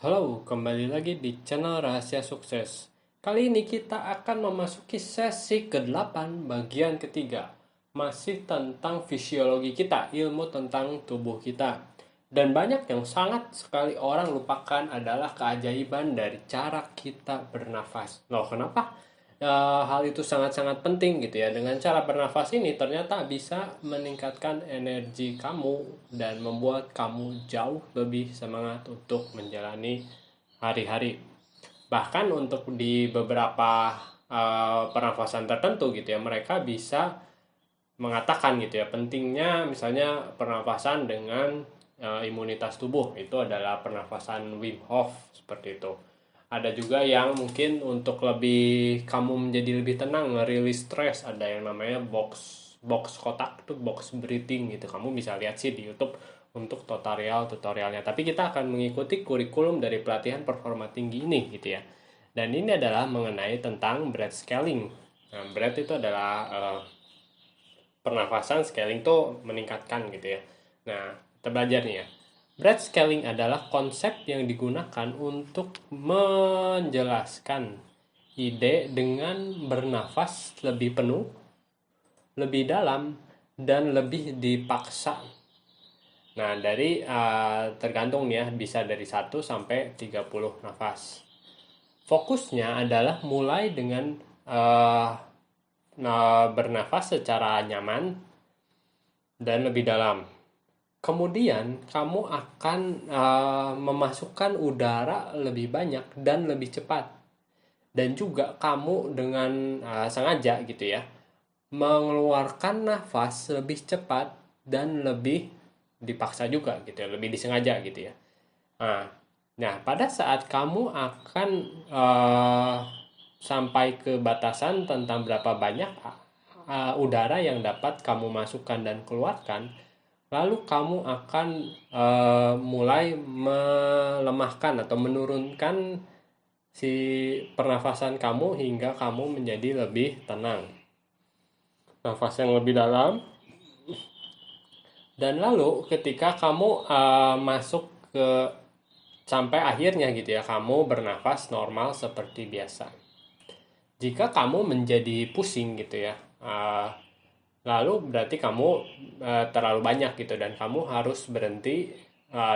Halo, kembali lagi di channel Rahasia Sukses. Kali ini kita akan memasuki sesi ke-8 bagian ketiga. Masih tentang fisiologi kita, ilmu tentang tubuh kita. Dan banyak yang sangat sekali orang lupakan adalah keajaiban dari cara kita bernafas. Loh, kenapa? Hal itu sangat-sangat penting gitu ya. Dengan cara bernafas ini ternyata bisa meningkatkan energi kamu dan membuat kamu jauh lebih semangat untuk menjalani hari-hari. Bahkan untuk di beberapa pernafasan tertentu gitu ya, mereka bisa mengatakan gitu ya, pentingnya misalnya pernafasan dengan imunitas tubuh itu adalah pernafasan Wim Hof seperti itu. Ada juga yang mungkin untuk lebih kamu menjadi lebih tenang, ngerilis stres, ada yang namanya box kotak tuh box breathing gitu. Kamu bisa lihat sih di YouTube untuk tutorialnya. Tapi kita akan mengikuti kurikulum dari pelatihan performa tinggi ini gitu ya. Dan ini adalah mengenai tentang breath scaling. Nah, breath itu adalah pernafasan, scaling tuh meningkatkan gitu ya. Nah, kita belajar nih ya. Breath scaling adalah konsep yang digunakan untuk menjelaskan ide dengan bernafas lebih penuh, lebih dalam, dan lebih dipaksa. Nah, dari tergantung nih ya, bisa dari 1 sampai 30 nafas. Fokusnya adalah mulai dengan uh, bernafas secara nyaman dan lebih dalam. Kemudian kamu akan memasukkan udara lebih banyak dan lebih cepat. Dan juga kamu dengan sengaja gitu ya, mengeluarkan nafas lebih cepat dan lebih dipaksa juga gitu ya, lebih disengaja gitu ya. Nah, nah pada saat kamu akan sampai ke batasan tentang berapa banyak udara yang dapat kamu masukkan dan keluarkan, lalu kamu akan mulai melemahkan atau menurunkan si pernafasan kamu hingga kamu menjadi lebih tenang. Nafas yang lebih dalam, dan lalu ketika kamu masuk ke sampai akhirnya gitu ya, kamu bernafas normal seperti biasa. Jika kamu menjadi pusing gitu ya, lalu berarti kamu terlalu banyak gitu dan kamu harus berhenti,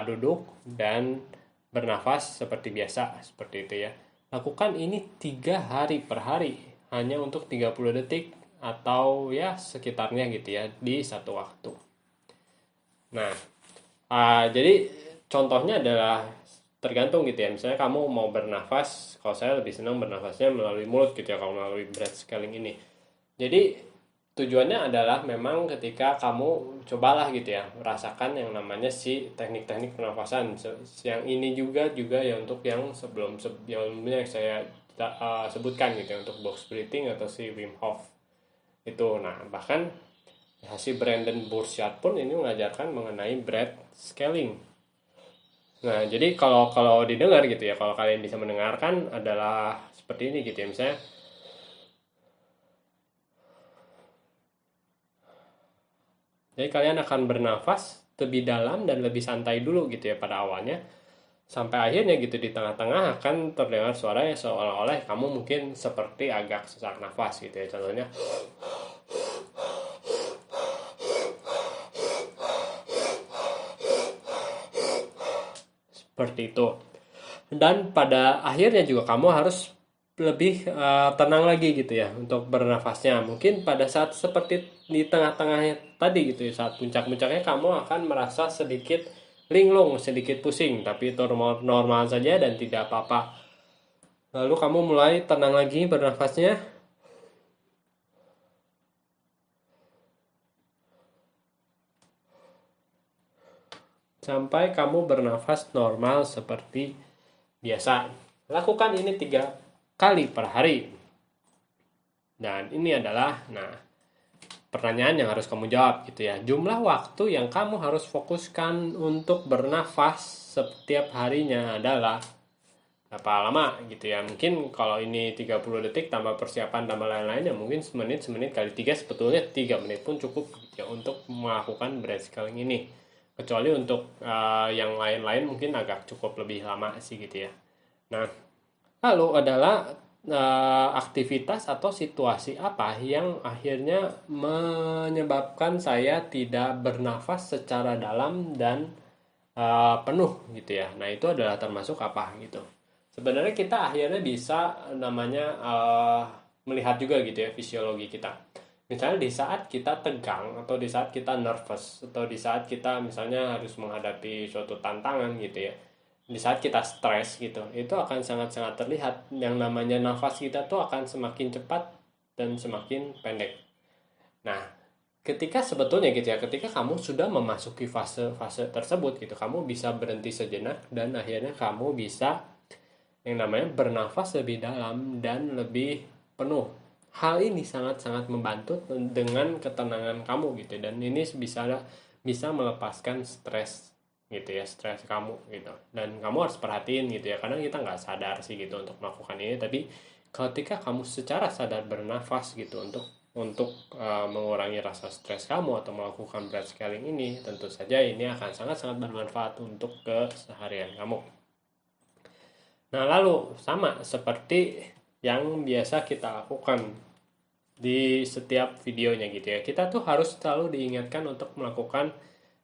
duduk dan bernafas seperti biasa seperti itu ya. Lakukan ini 3 hari per hari hanya untuk 30 detik atau ya sekitarnya gitu ya di satu waktu. Nah, jadi contohnya adalah tergantung gitu ya. Misalnya kamu mau bernafas, kalau saya lebih senang bernafasnya melalui mulut gitu ya, kalau melalui breath scaling ini. Jadi tujuannya adalah memang ketika kamu cobalah gitu ya, rasakan yang namanya si teknik-teknik pernafasan. Yang ini juga ya untuk yang sebelumnya yang saya sebutkan gitu ya, untuk box breathing atau si Wim Hof itu. Nah, bahkan si Brandon Burchard pun ini mengajarkan mengenai breath scaling. Nah, jadi kalau kalau didengar gitu ya, kalau kalian bisa mendengarkan adalah seperti ini gitu ya. Misalnya, jadi kalian akan bernafas lebih dalam dan lebih santai dulu gitu ya pada awalnya. Sampai akhirnya gitu di tengah-tengah akan terdengar suara yang seolah-olah kamu mungkin seperti agak sesak nafas gitu ya. Contohnya, seperti itu. Dan pada akhirnya juga kamu harus lebih tenang lagi gitu ya untuk bernafasnya. Mungkin pada saat seperti di tengah-tengahnya tadi gitu ya, saat puncak-puncaknya kamu akan merasa sedikit linglung, sedikit pusing, tapi itu normal, normal saja dan tidak apa-apa. Lalu kamu mulai tenang lagi bernafasnya sampai kamu bernafas normal seperti biasa. Lakukan ini 3 kali per hari. Dan ini adalah, nah, pertanyaan yang harus kamu jawab gitu ya. Jumlah waktu yang kamu harus fokuskan untuk bernafas setiap harinya adalah berapa lama gitu ya. Mungkin kalau ini 30 detik tambah persiapan tambah lain-lain ya mungkin semenit kali 3, sebetulnya 3 menit pun cukup gitu ya untuk melakukan breath scaling ini. Kecuali untuk yang lain-lain mungkin agak cukup lebih lama sih gitu ya. Nah, lalu adalah aktivitas atau situasi apa yang akhirnya menyebabkan saya tidak bernafas secara dalam dan penuh gitu ya. Nah, itu adalah termasuk apa gitu. Sebenarnya kita akhirnya bisa namanya melihat juga gitu ya fisiologi kita. Misalnya di saat kita tegang atau di saat kita nervous atau di saat kita misalnya harus menghadapi suatu tantangan gitu ya. Di saat kita stres gitu, itu akan sangat-sangat terlihat yang namanya nafas kita tuh akan semakin cepat dan semakin pendek. Nah, ketika sebetulnya gitu ya, ketika kamu sudah memasuki fase-fase tersebut gitu, kamu bisa berhenti sejenak dan akhirnya kamu bisa yang namanya bernafas lebih dalam dan lebih penuh. Hal ini sangat-sangat membantu dengan ketenangan kamu gitu, dan ini bisa melepaskan stres gitu ya, stres kamu gitu. Dan kamu harus perhatiin gitu ya, karena kita nggak sadar sih gitu untuk melakukan ini, tapi ketika kamu secara sadar bernafas gitu untuk mengurangi rasa stres kamu atau melakukan breath scaling ini, tentu saja ini akan sangat-sangat bermanfaat untuk keseharian kamu. Nah, lalu sama seperti yang biasa kita lakukan di setiap videonya gitu ya. Kita tuh harus selalu diingatkan untuk melakukan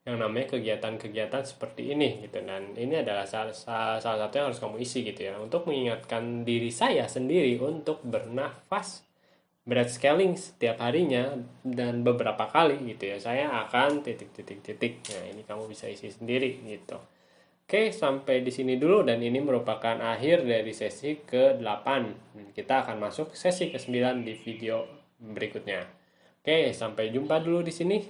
yang namanya kegiatan-kegiatan seperti ini gitu. Dan ini adalah salah satu yang harus kamu isi gitu ya. Untuk mengingatkan diri saya sendiri untuk bernafas breath scaling setiap harinya dan beberapa kali gitu ya. Saya akan titik. Nah, ini kamu bisa isi sendiri gitu. Oke, sampai di sini dulu dan ini merupakan akhir dari sesi ke-8. Kita akan masuk sesi ke-9 di video berikutnya. Oke, sampai jumpa dulu di sini.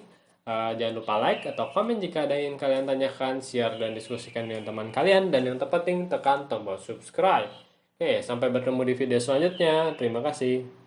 Jangan lupa like atau komen jika ada yang kalian tanyakan, share dan diskusikan dengan teman kalian, dan yang terpenting tekan tombol subscribe. Oke, sampai bertemu di video selanjutnya. Terima kasih.